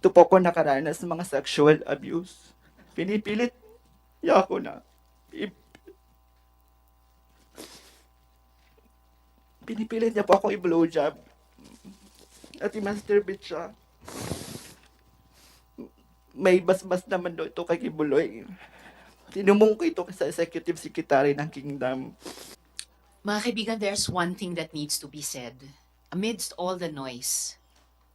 Dito po ako nakaranas ng mga sexual abuse. Pinipilit niya ako na i- pinipilit niya po ako i-blowjob at i-masturbate siya. May basbas naman daw ito kay Quiboloy. Tinumong ko ito sa executive secretary ng Kingdom. Mga kaibigan, there's one thing that needs to be said. Amidst all the noise,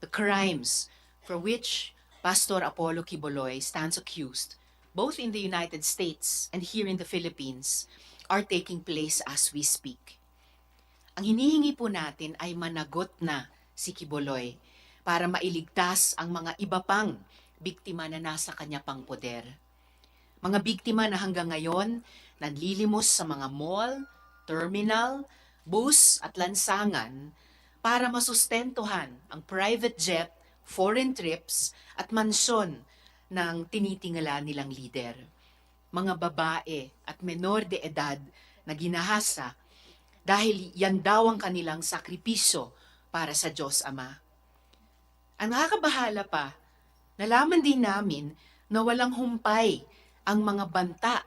the crimes for which Pastor Apollo Quiboloy stands accused, both in the United States and here in the Philippines, are taking place as we speak. Ang hinihingi po natin ay managot na si Quiboloy para mailigtas ang mga iba pang biktima na nasa kanya pang poder. Mga biktima na hanggang ngayon nanlilimos sa mga mall, terminal, bus at lansangan para masustentuhan ang private jet, foreign trips at mansyon ng tinitingala nilang lider. Mga babae at menor de edad na ginahasa dahil yan daw ang kanilang sakripisyo para sa Diyos Ama. Ang nakakabahala pa, nalaman din namin na walang humpay ang mga banta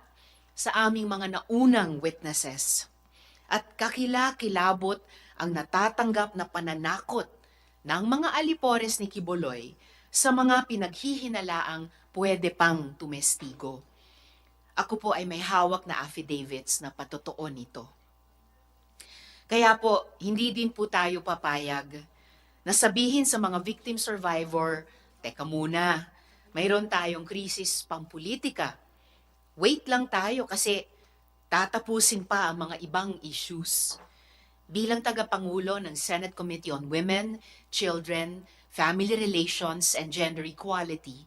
sa aming mga naunang witnesses. At kakilakilabot ang natatanggap na pananakot ng mga alipores ni Quiboloy sa mga pinaghihinalaang pwede pang tumestigo. Ako po ay may hawak na affidavits na patotoo nito. Kaya po, hindi din po tayo papayag na sabihin sa mga victim survivor, teka muna, mayroon tayong krisis pampolitika. Wait lang tayo kasi tatapusin pa ang mga ibang issues. Bilang tagapangulo ng Senate Committee on Women, Children, Family Relations, and Gender Equality,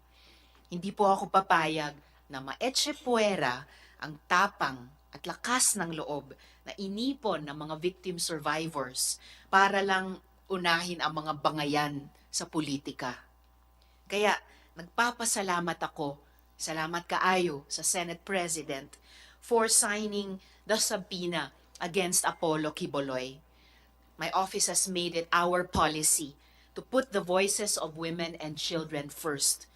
hindi po ako papayag na maetse puwera ang tapang at lakas ng loob na inipon ng mga victim survivors para lang unahin ang mga bangayan sa politika. Kaya nagpapasalamat ako, salamat kaayo sa Senate President for signing the subpoena against Apollo Quiboloy. My office has made it our policy to put the voices of women and children first,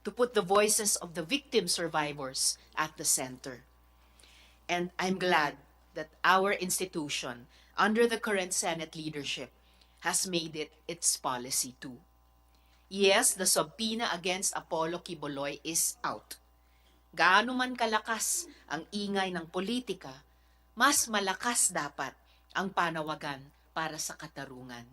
to put the voices of the victim survivors at the center. And I'm glad that our institution, under the current Senate leadership, has made it its policy too. Yes, the subpoena against Apollo Quiboloy is out. Gaano man kalakas ang ingay ng politika, mas malakas dapat ang panawagan para sa katarungan.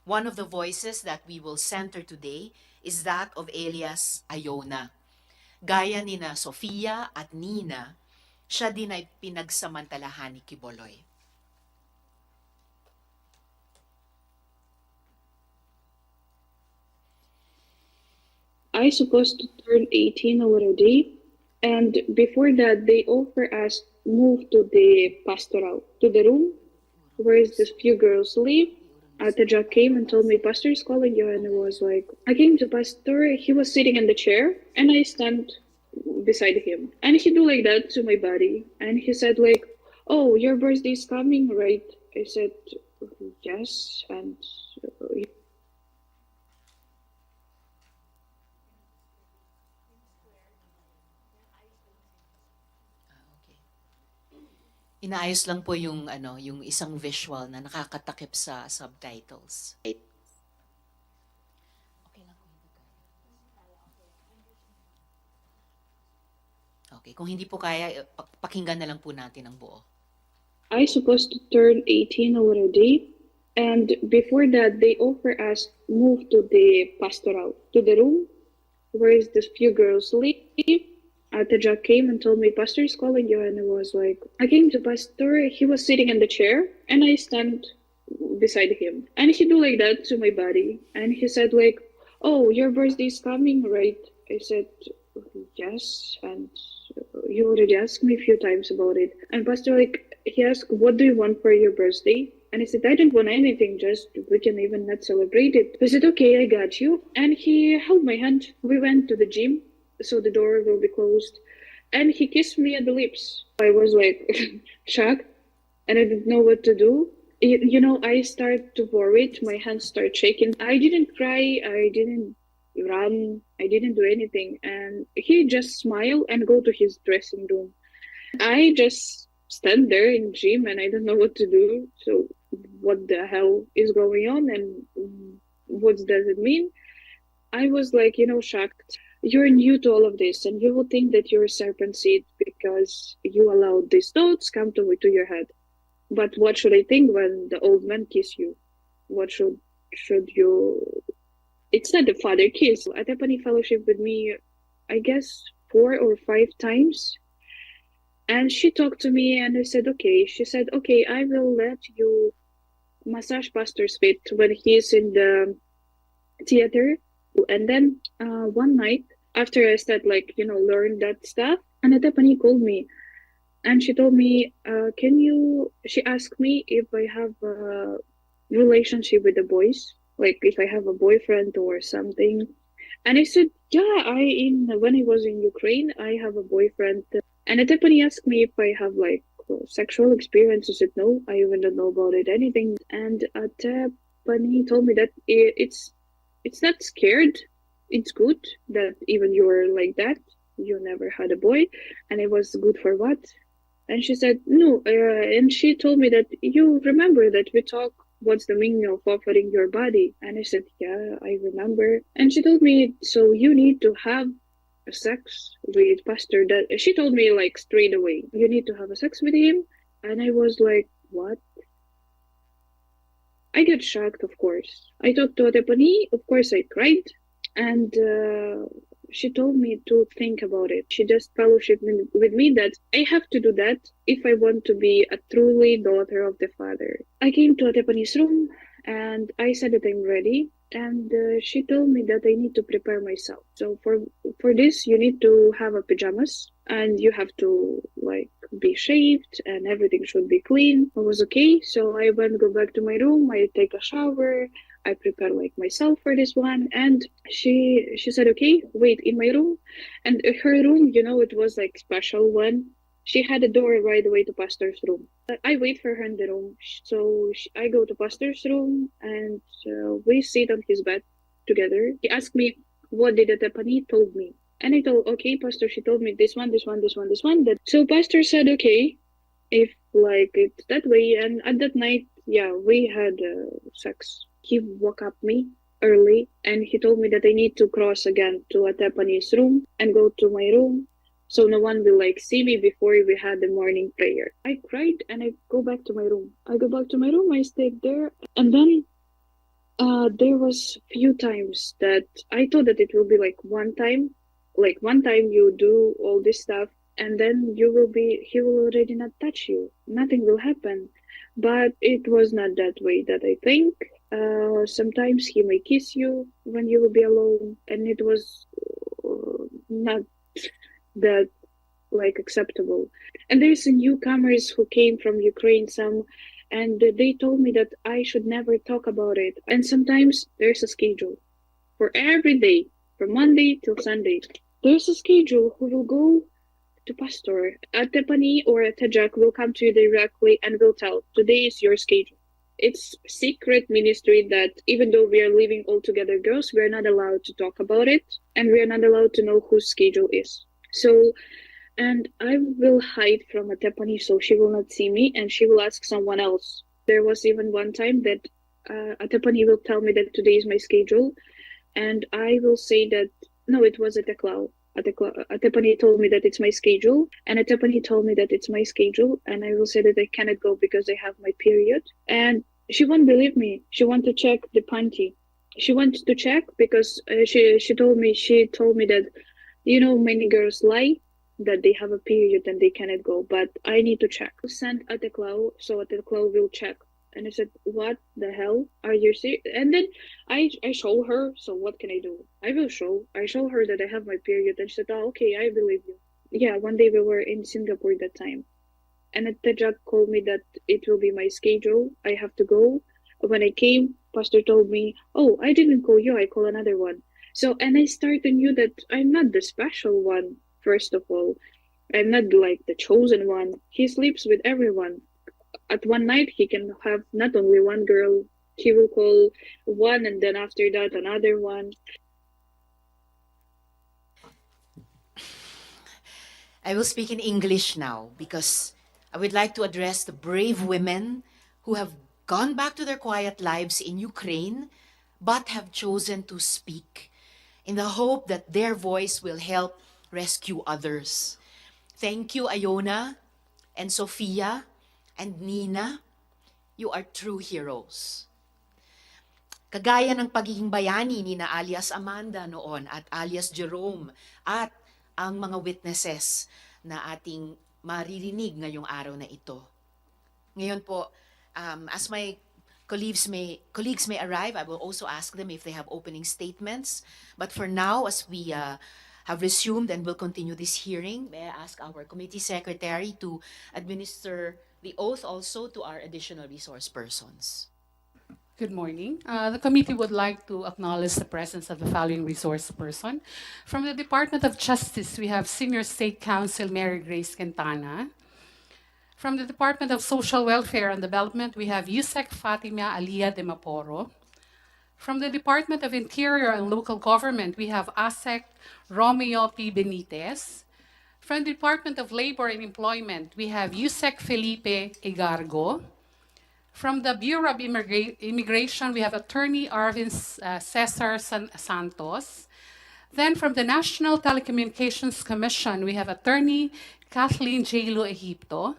One of the voices that we will center today is that of alias Ayona. Gaya ni na Sofia at Nina, siya din ay pinagsamantalahan ni Quiboloy. I supposed to turn 18 other day, and before that, they offer us move to the pastoral, to the room where this few girls live. The Jack came and told me, Pastor is calling you, and I was like, I came to Pastor, he was sitting in the chair, and I stand beside him. And he do like that to my body, and he said like, oh, your birthday is coming, right? I said, yes, and Okay. Inaayos lang po yung yung isang visual na nakakatakip sa subtitles. Okay lang kung hindi kaya. Okay, kung hindi po kaya, pakinggan na lang po natin ang buo. I supposed to turn 18 other day, and before that, they offer us move to the pastoral, to the room where this few girls live. The Jack came and told me, Pastor is calling you, and I was like, I came to Pastor, he was sitting in the chair, and I stand beside him, and he do like that to my body, and he said like, oh, your birthday is coming, right? I said, yes, and you already asked me a few times about it. And Pastor, like, he asked, what do you want for your birthday? And I said, I didn't want anything, just we can even not celebrate it. He said, okay, I got you. And he held my hand. We went to the gym, so the door will be closed. And he kissed me on the lips. I was like shocked, and I didn't know what to do. You know, I started to worry. My hands start shaking. I didn't cry. I didn't run. I didn't do anything. And he just smiled and go to his dressing room. I just stand there in gym and I don't know what to do. So what the hell is going on and what does it mean? I was like, shocked. You're new to all of this and you will think that you're a serpent seed because you allowed these thoughts come to your head. But what should I think when the old man kiss you? What should you? It's not the father kiss. Atepani fellowship with me, I guess 4 or 5 times, and she talked to me and I said okay. She said okay, I will let you massage Pastor's feet when he's in the theater. And then one night after I started learn that stuff, and Atepani called me and she told me, she asked me if I have a relationship with the boys, like if I have a boyfriend or something. And I said, yeah, when I was in Ukraine, I have a boyfriend. And Atepani asked me if I have sexual experience. I said, no, I even don't know about it, anything. And Atepani told me that it's not scared. It's good that even you're like that. You never had a boy. And it was good for what? And she said, no. And she told me that you remember that we talk what's the meaning of offering your body. And I said, yeah, I remember. And she told me, so you need to have a sex with Pastor. That she told me straight away, you need to have a sex with him. And I was like, what? I got shocked, of course. I talked to Atepani, of course I cried. And she told me to think about it. She just fellowshiped with me that I have to do that if I want to be a truly daughter of the Father. I came to Atepani's room and I said that I'm ready. And she told me that I need to prepare myself. So for this, you need to have a pajamas and you have to be shaved and everything should be clean. I was okay. So I go back to my room. I take a shower. I prepare myself for this one, and she said, "Okay, wait in my room." And her room, it was special one. She had a door right away to Pastor's room. I wait for her in the room, so I go to Pastor's room, and we sit on his bed together. He asked me, "What did Atepani told me?" And I told, "Okay, Pastor, she told me this one, this one, this one, this one." So Pastor said, "Okay, if it's that way." And at that night, yeah, we had sex. He woke up me early and he told me that I need to cross again to Atepani's room and go to my room so no one will see me before we had the morning prayer. I cried and I go back to my room. I stayed there, and then there was few times that I thought that it will be one time you do all this stuff and then he will already not touch you. Nothing will happen. But it was not that way that I think. Sometimes he may kiss you when you will be alone, and it was not that acceptable. And there's newcomers who came from Ukraine, and they told me that I should never talk about it. And sometimes there's a schedule for every day, from Monday till Sunday. There's a schedule who will go to Pastor. Atepani or Tajak will come to you directly and will tell, today is your schedule. It's secret ministry that even though we are living all together girls, we are not allowed to talk about it and we are not allowed to know whose schedule is. So, and I will hide from Atepani so she will not see me and she will ask someone else. There was even one time that Atepani will tell me that today is my schedule and I will say that, no, it was Ateklau. Atepani told me that it's my schedule, and Atepani told me that it's my schedule, and I will say that I cannot go because I have my period. And she won't believe me. She wants to check the panty. She wants to check because she told me that many girls lie that they have a period and they cannot go, but I need to check. Send Ateklau so Ateklau will check. And I said, what the hell? Are you serious? And then I show her, so what can I do? I show her that I have my period. And she said, oh, okay, I believe you. Yeah, one day we were in Singapore that time. And Tajak called me that it will be my schedule. I have to go. When I came, Pastor told me, oh, I didn't call you, I call another one. So, and I started knew that I'm not the special one, first of all. I'm not the chosen one. He sleeps with everyone. At one night, he can have not only one girl, he will call one and then after that another one. I will speak in English now because I would like to address the brave women who have gone back to their quiet lives in Ukraine but have chosen to speak in the hope that their voice will help rescue others. Thank you, Iona and Sophia and Nina. You are true heroes. Kagaya ng pagiging bayani ni na alias Amanda noon at alias Jerome at ang mga witnesses na ating maririnig ngayong araw na ito. Ngayon po, as my colleagues may arrive, I will also ask them if they have opening statements. But for now, as we have resumed and will continue this hearing, may I ask our committee secretary to administer the oath also to our additional resource persons. Good morning. The committee would like to acknowledge the presence of the following resource person. From the Department of Justice, we have Senior State Counsel Mary Grace Quintana. From the Department of Social Welfare and Development, we have Yusek Fatima Alia de Maporo. From the Department of Interior and Local Government, we have ASEC Romeo P. Benitez. From the Department of Labor and Employment, we have Yusek Felipe Igargo. From the Bureau of Immigration, we have Attorney Arvin Cesar Santos. Then from the National Telecommunications Commission, we have Attorney Kathleen J. Lu Egipto.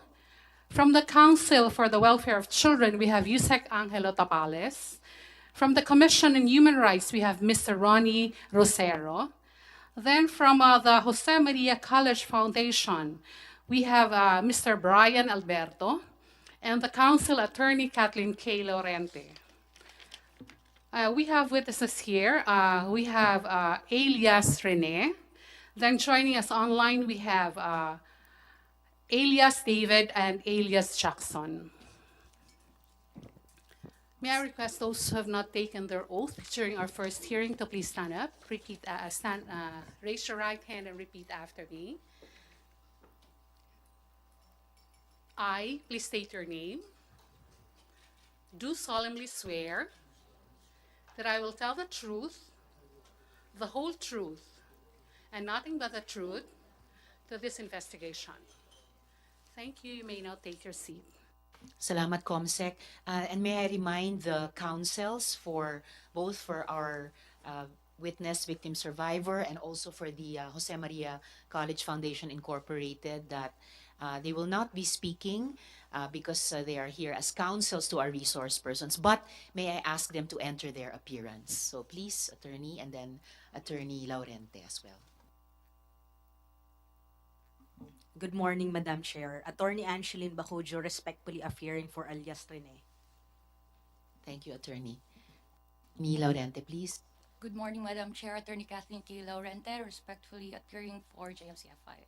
From the Council for the Welfare of Children, we have Yusek Angelo Tapales. From the Commission on Human Rights, we have Mr. Ronnie Rosero. Then from the Jose Maria College Foundation, we have Mr. Brian Alberto. And the Council Attorney Kathleen K. Lorente. We have witnesses here. We have Elias Rene. Then joining us online, we have Elias David and Elias Jackson. May I request those who have not taken their oath during our first hearing to please stand up. Raise your right hand and repeat after me. I, please state your name, do solemnly swear that I will tell the truth, the whole truth, and nothing but the truth to this investigation. Thank you. You may now take your seat. Salamat, Comsec. And may I remind the councils for both for our witness, victim, survivor, and also for the Jose Maria College Foundation Incorporated that they will not be speaking because they are here as counsels to our resource persons, but may I ask them to enter their appearance. So please, Attorney, and then Attorney Laurente as well. Good morning, Madam Chair. Attorney Angeline Bacujo, respectfully appearing for alias Rene. Thank you, Attorney. Me, Laurente, please. Good morning, Madam Chair. Attorney Kathleen K. Laurente, respectfully appearing for JMCF5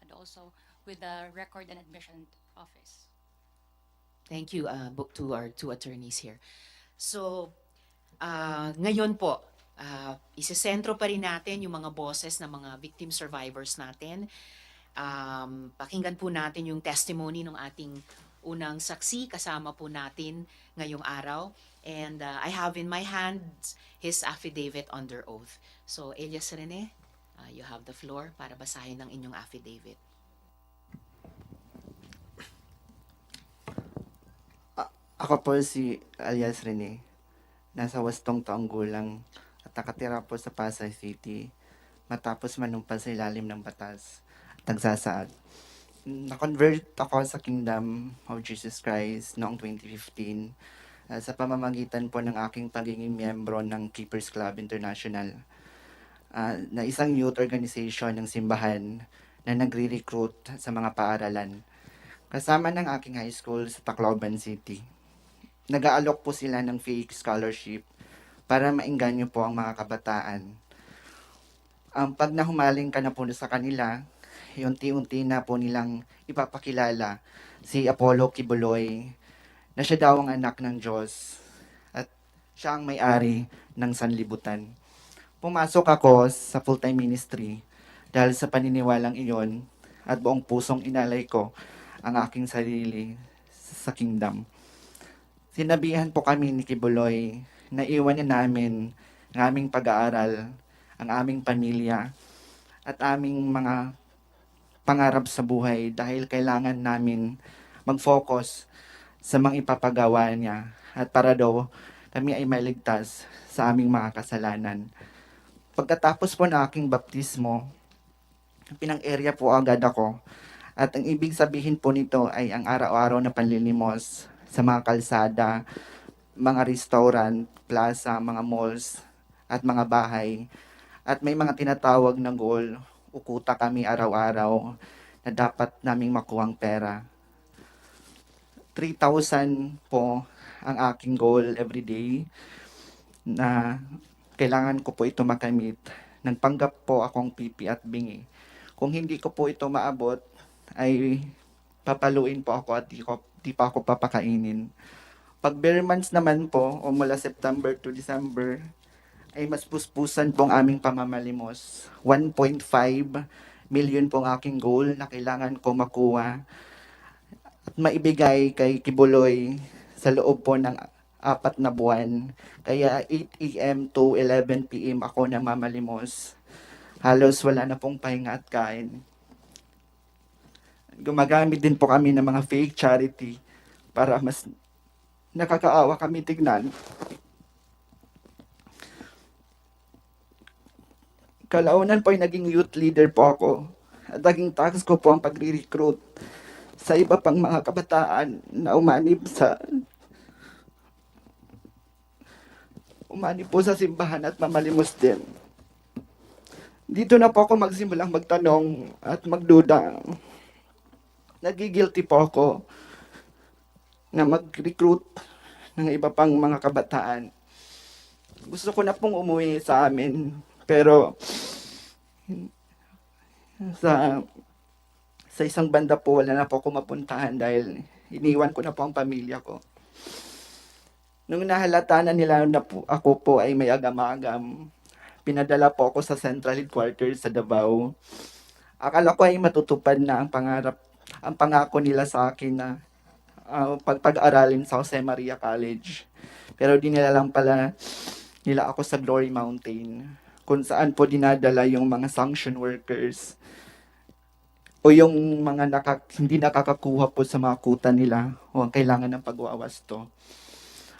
and also with the Record and Admission Office. Thank you to our two attorneys here. So, ngayon po, isesentro pa rin natin yung mga boses ng mga victim survivors natin. Pakinggan po natin yung testimony ng ating unang saksi, kasama po natin ngayong araw. And I have in my hand his affidavit under oath. So, Elias Rene, you have the floor para basahin ang inyong affidavit. Ako po si alias Rene. Nasa 8 taong gulang at nakatira po sa Pasay City matapos manumpa sa ilalim ng batas at nagsasaad. Na-convert ako sa Kingdom of Jesus Christ noong 2015 sa pamamagitan po ng aking pagiging miyembro ng Keepers Club International na isang youth organization ng simbahan na nagre-recruit sa mga paaralan. Kasama ng aking high school sa Tacloban City. Nag-aalok po sila ng fake scholarship para maengganyo po ang mga kabataan. Pag nahumaling ka na po sa kanila, unti-unti na po nilang ipapakilala si Apollo Quiboloy na siya daw ang anak ng Diyos at siya ang may-ari ng sanlibutan. Pumasok ako sa full-time ministry dahil sa paniniwalang iyon at buong pusong inalay ko ang aking sarili sa kingdom. Sinabihan po kami ni Quiboloy na iwan niya namin ang aming pag-aaral, ang aming pamilya, at aming mga pangarap sa buhay dahil kailangan namin mag-focus sa mga ipapagawa niya at para daw kami ay maligtas sa aming mga kasalanan. Pagkatapos po ng aking baptismo, pinang-area po agad ako. At ang ibig sabihin po nito ay ang araw-araw na panlilimos sa mga kalsada, mga restaurant, plaza, mga malls, at mga bahay. At may mga tinatawag na goal, ukuta kami araw-araw na dapat naming makuhang pera. 3,000 po ang aking goal everyday na kailangan ko po ito makamit. Nagpanggap po akong pipi at bingi. Kung hindi ko po ito maabot, ay papaluin po ako at di pa ako papakainin. Pag bare months naman po, o mula September to December, ay mas puspusan po ang aming pamamalimos. 1.5 million po ang aking goal na kailangan ko makuha at maibigay kay Quiboloy sa loob po ng 4 na buwan. Kaya 8 a.m. to 11 p.m. ako namamalimos. Halos wala na pong pahinga at kain. Gumagamit din po kami ng mga fake charity para mas nakakaawa kami tignan. Kalaunan po ay naging youth leader po ako at naging task ko po ang pagre-recruit sa iba pang mga kabataan na umanib po sa simbahan at mamalimos din. Dito na po ako magsimulang magtanong at magduda. Nagigilty po ako na mag-recruit ng iba pang mga kabataan. Gusto ko na pong umuwi sa amin, pero sa isang banda po wala na po ako mapuntahan dahil iniwan ko na po ang pamilya ko. Nung nahalata na nila na po, ako po ay may agam-agam, pinadala po ako sa Central Headquarters sa Davao. Akala ko ay matutupad na ang pangako nila sa akin na pag-aralin sa Jose Maria College. Pero dinala lang pala nila ako sa Glory Mountain, kung saan po dinadala yung mga sanction workers o yung mga hindi nakakakuha po sa mga kuta nila o ang kailangan ng pagwawasto.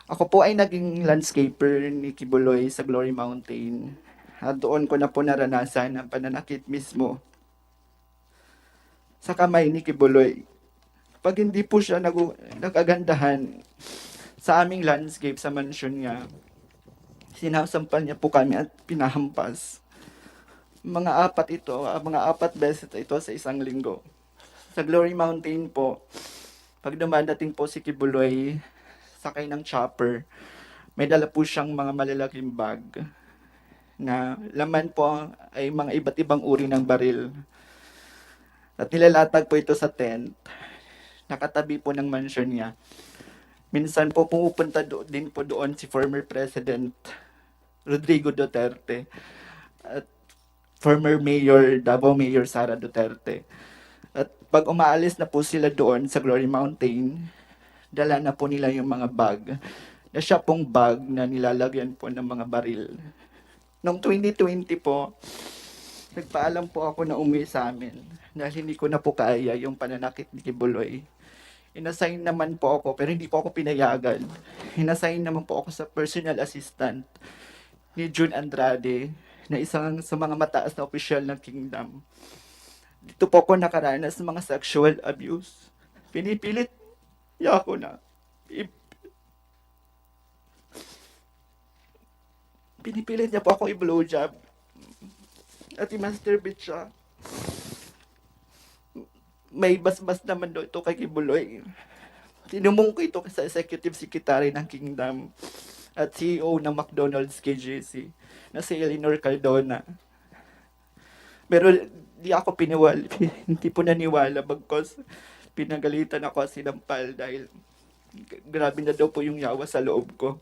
Ako po ay naging landscaper ni Quiboloy sa Glory Mountain. At doon ko na po naranasan ang pananakit mismo sa kamay ni Quiboloy. Pag hindi po siya nagagandahan sa aming landscape sa mansyon niya, sinasampal niya po kami at pinahampas. Mga 4 beses ito sa isang linggo. Sa Glory Mountain po, pag dumadating po si Quiboloy, sakay ng chopper, may dala po siyang mga malalaking bag na laman po ay mga iba't ibang uri ng baril. At nilalatag po ito sa tent, nakatabi po ng mansion niya. Minsan po pumupunta din po doon si former President Rodrigo Duterte at former Mayor, Davao Mayor Sara Duterte. At pag umaalis na po sila doon sa Glory Mountain, dala na po nila yung mga bag. Na siya pong bag na nilalagyan po ng mga baril. Noong 2020 po, nagpaalam po ako na umuwi sa amin dahil hindi ko na po kaya yung pananakit ni Quiboloy. Inassign naman po ako pero hindi po ako pinayagan. Inassign naman po ako sa personal assistant ni June Andrade na isang sa mga mataas na opisyal ng kingdom. Dito po ako nakaranas ng mga sexual abuse. Pinipilit niya ako na pinipilit niya po ako i-blowjob at i-masturbate siya. May basbas naman daw ito kay Quiboloy. Tinumong ko ito sa executive secretary ng kingdom at CEO ng McDonald's KJC na si Eleanor Cardona. Pero di ako hindi po naniwala bagkos pinagalitan ako at sinampal dahil grabe na daw po yung yawa sa loob ko.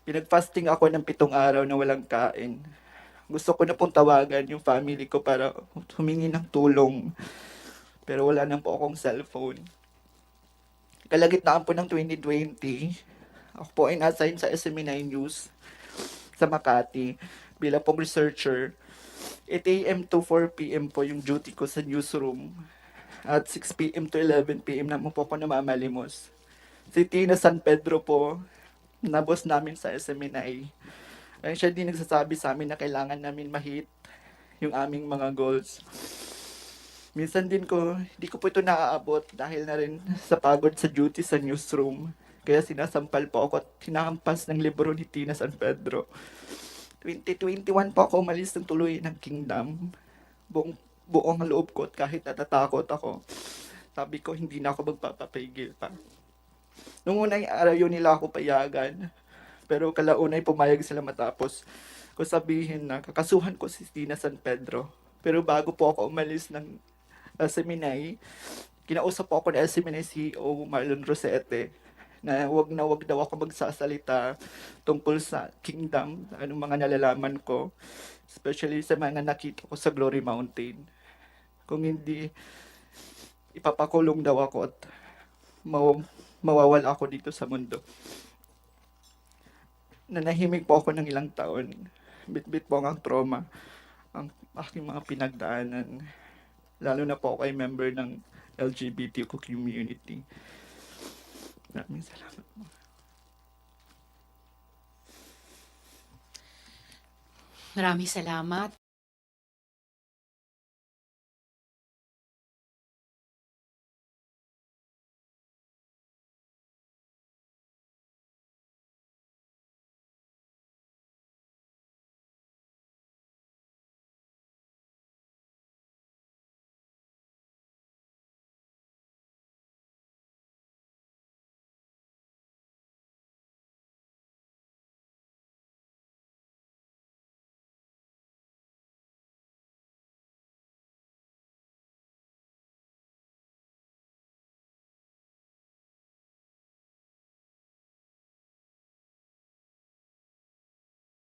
Pinag-fasting ako ng 7 araw na walang kain. Gusto ko na pong tawagan yung family ko para humingi ng tulong. Pero wala na po akong cellphone. Kalagitnaan po ng 2020, ako po ay na-assign sa SME9 News sa Makati bilang pong researcher. 8 a.m. to 4 p.m. po yung duty ko sa newsroom. At 6 p.m. to 11 p.m. naman po ako namamalimos. Si Tina San Pedro po, na boss namin sa SMNI. Ay siya din nagsasabi sa amin na kailangan namin ma-hit yung aming mga goals. Minsan din ko, hindi ko po ito naaabot dahil na rin sa pagod sa duty sa newsroom. Kaya sinasampal po ako at hinahampas ng libro ni Tina San Pedro. 2021 po ako umalis ng tuloy ng Kingdom. Buong loob ko at kahit natatakot ako. Sabi ko, hindi na ako magpapapigil pa. Nung unang araw yun nila ako payagan. Pero kalaunay pumayag sila matapos ko sabihin na kakasuhan ko si Tina San Pedro. Pero bago po ako umalis ng seminary, kinausap po ako ng seminary CEO Marlon Rosete na wag daw ako magsasalita tungkol sa kingdom, anong mga nalalaman ko, especially sa mga nakita ko sa Glory Mountain. Kung hindi, ipapakulong daw ako at mawawala ako dito sa mundo. Nanahimik po ako ng ilang taon. Bit-bit po ang trauma, ang aking mga pinagdaanan. Lalo na po ako ay member ng LGBTQ community. Maraming salamat po. Maraming salamat.